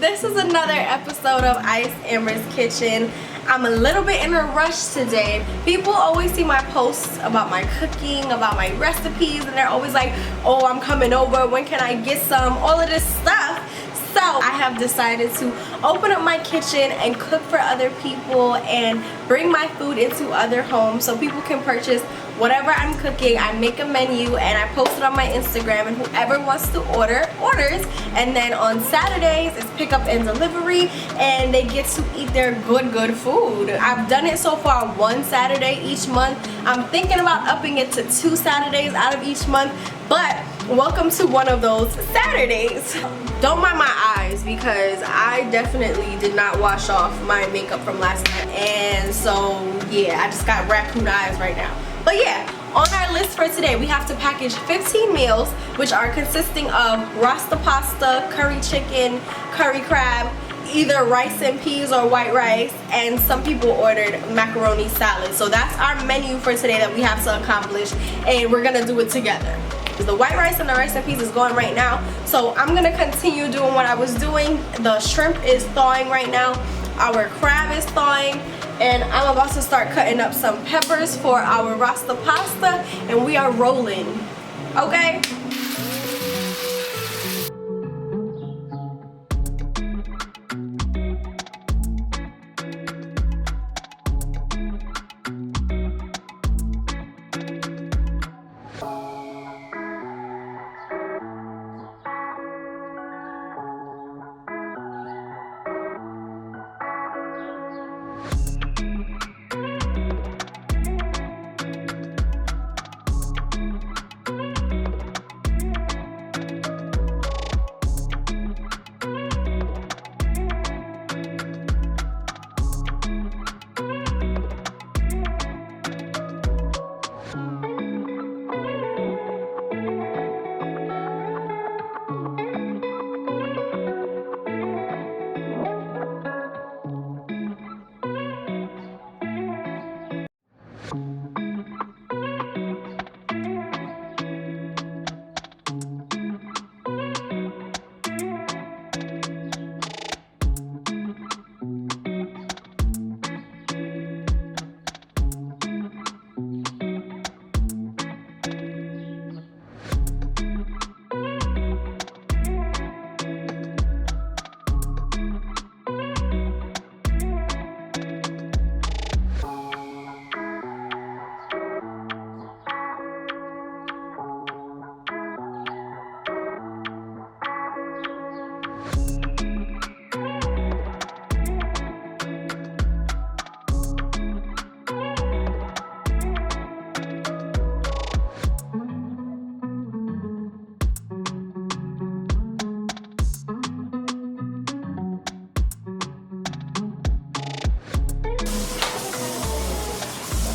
This is another episode of Ice Amber's Kitchen. I'm a little bit in a rush today. People always see my posts about my cooking, about my recipes, and they're always like, oh, I'm coming over, when can I get some, all of this stuff. So I have decided to open up my kitchen and cook for other people and bring my food into other homes so people can purchase whatever I'm cooking. I make a menu and I post it on my Instagram, and whoever wants to order, orders. And then on Saturdays, it's pickup and delivery, and they get to eat their good food. I've done it so far one Saturday each month. I'm thinking about upping it to 2 Saturdays out of each month, but welcome to one of those Saturdays. Don't mind my eyes because I definitely did not wash off my makeup from last night, and so yeah, I just got raccoon eyes right now. But yeah, on our list for today, we have to package 15 meals, which are consisting of rasta pasta, curry chicken, curry crab, either rice and peas or white rice, and some people ordered macaroni salad. So that's our menu for today that we have to accomplish, and we're gonna do it together. The white rice and the rice and peas is going right now, so I'm gonna continue doing what I was doing. The shrimp is thawing right now, our crab is thawing, and I'm about to start cutting up some peppers for our rasta pasta, and we are rolling, okay?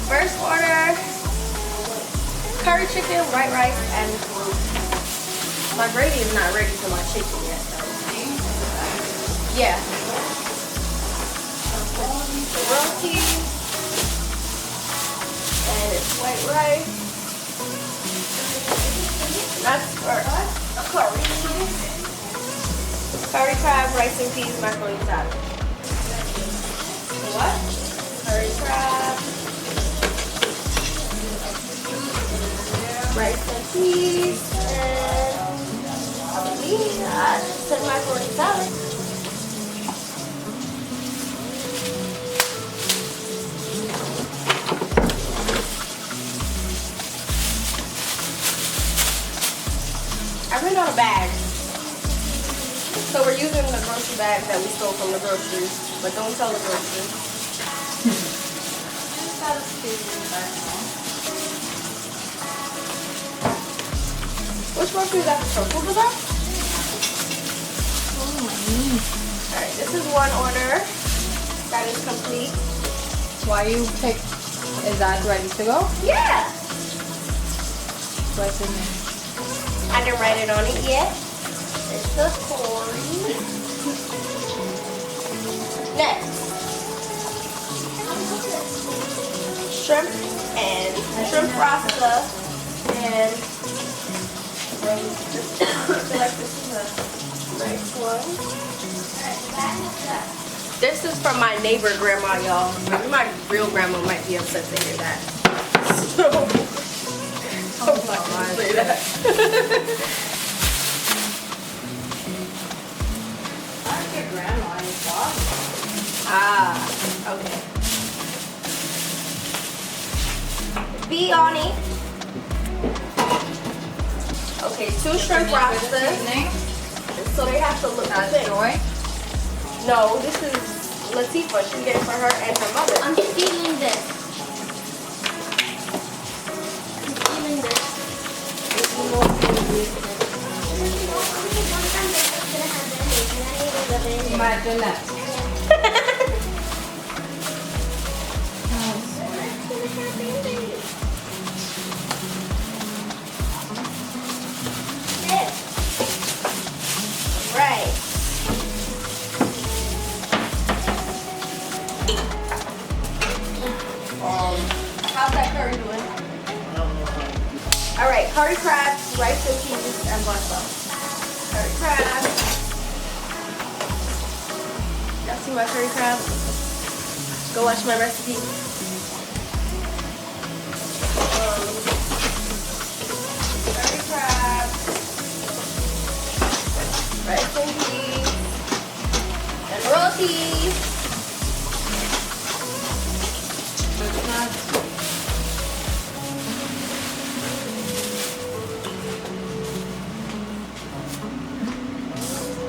First order, curry chicken, white rice, and fruit. My gravy is not ready for my chicken yet, though. Yeah. Roti, and it's white rice. That's for curry. Curry crab, rice and peas, macaroni salad. What? Curry crab, rice and peas, and I just said macaroni salad. I ran out of bags, so we're using the grocery bags that we stole from the grocery, but don't tell the grocery. Which grocery is that for? Food was that? Alright, this is one order. That is complete. Why you pick? Is that ready to go? Yeah! What's in there? I didn't write it on it yet. It's the Corey. Next. Shrimp and shrimp rasta and I feel like this is a Nice one. This is from my neighbor grandma, y'all. Maybe my real grandma might be upset to hear that. So, I'm not gonna say that. I like your grandma. It's awesome. Ah, okay. Be on it. Okay, 2 shrimp lobsters. So they have to look thick. Joy? No, this is Latifah. She's getting for her and her mother. I'm stealing this. I'm stealing this. Imagine that. Right. How's that curry doing? All right, curry crabs, rice and peas, and butter. Curry crabs. Y'all see my curry crab? Go watch my recipe. Curry crabs, rice and peas, and roti.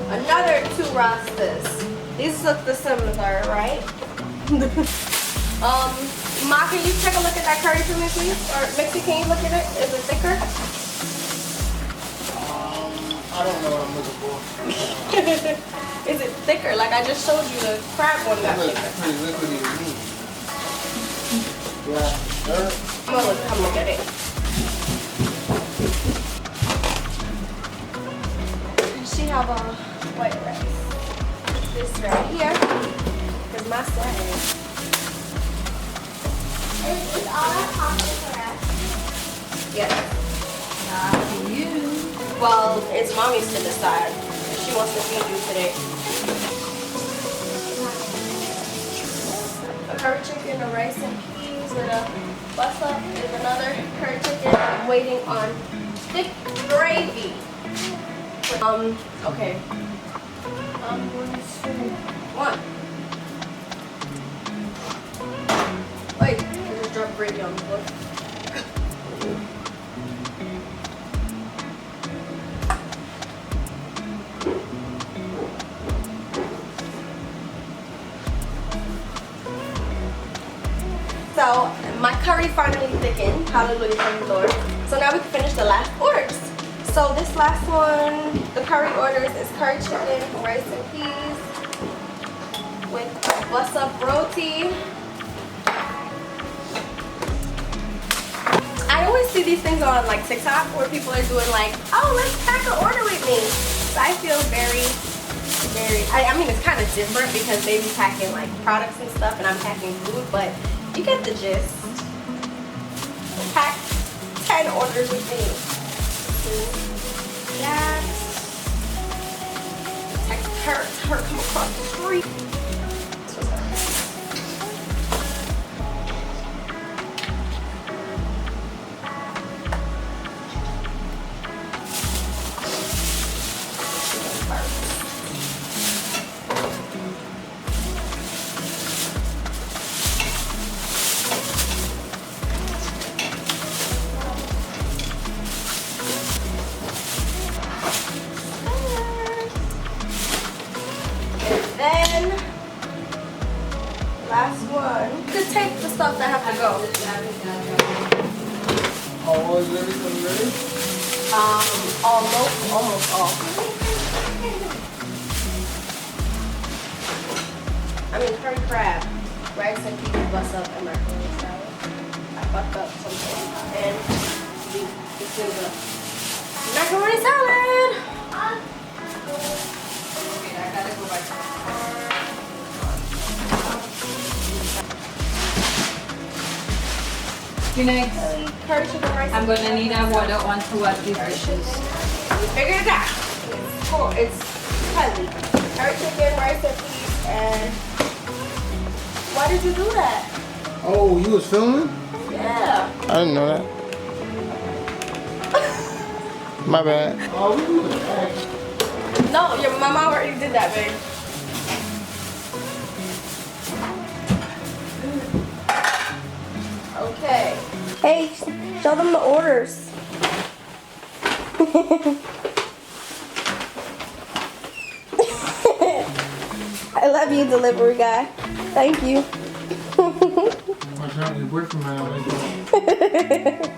Another 2 rastas. These look the similar, right? Ma, can you take a look at that curry for me, please? Or Mixie, can you look at it? Is it thicker? I don't know what I'm looking for. Is it thicker? Like I just showed you the crab one got Look, thicker. pretty liquidy to me. Yeah, sure. I'm gonna come look at it. She have a white rice. This right here is my side. Is all that pasta for us? Yes. Not you. Well, it's mommy's to decide. She wants to feed you today. A curry chicken, a rice and peas with a bus up is another curry chicken. I'm waiting on thick gravy. Okay. I'm going to one. Wait, there's a drop gravy on the floor. So my curry finally thickened. Hallelujah, thank the Lord. So now we can finish the last orders. So this last one, the curry orders is curry chicken, rice and peas with bus up roti. I always see these things on like TikTok where people are doing like, oh, let's pack an order with me. So I feel very, I mean it's kind of different because they be packing like products and stuff and I'm packing food, but you get the gist. Pack 10 orders with me. That. Text her come across the street. Then, last one. You could take the stuff that have to go. Oh, is everything ready? Almost all. I mean, curry crab, rice and peas, bus up, and macaroni salad. I fucked up something. And this is a macaroni salad. Okay, I gotta go back. Next, Curry chicken rice. I'm gonna need a water on to wash these dishes. We figured it out. It's man. Why did you do that? Oh, you was filming? Yeah. I didn't know that. My bad. Oh, we do that. No, your mama already did that, babe. Okay. Hey, show them the orders. I love you, delivery guy. Thank you. Watch out, your boyfriend might not like that.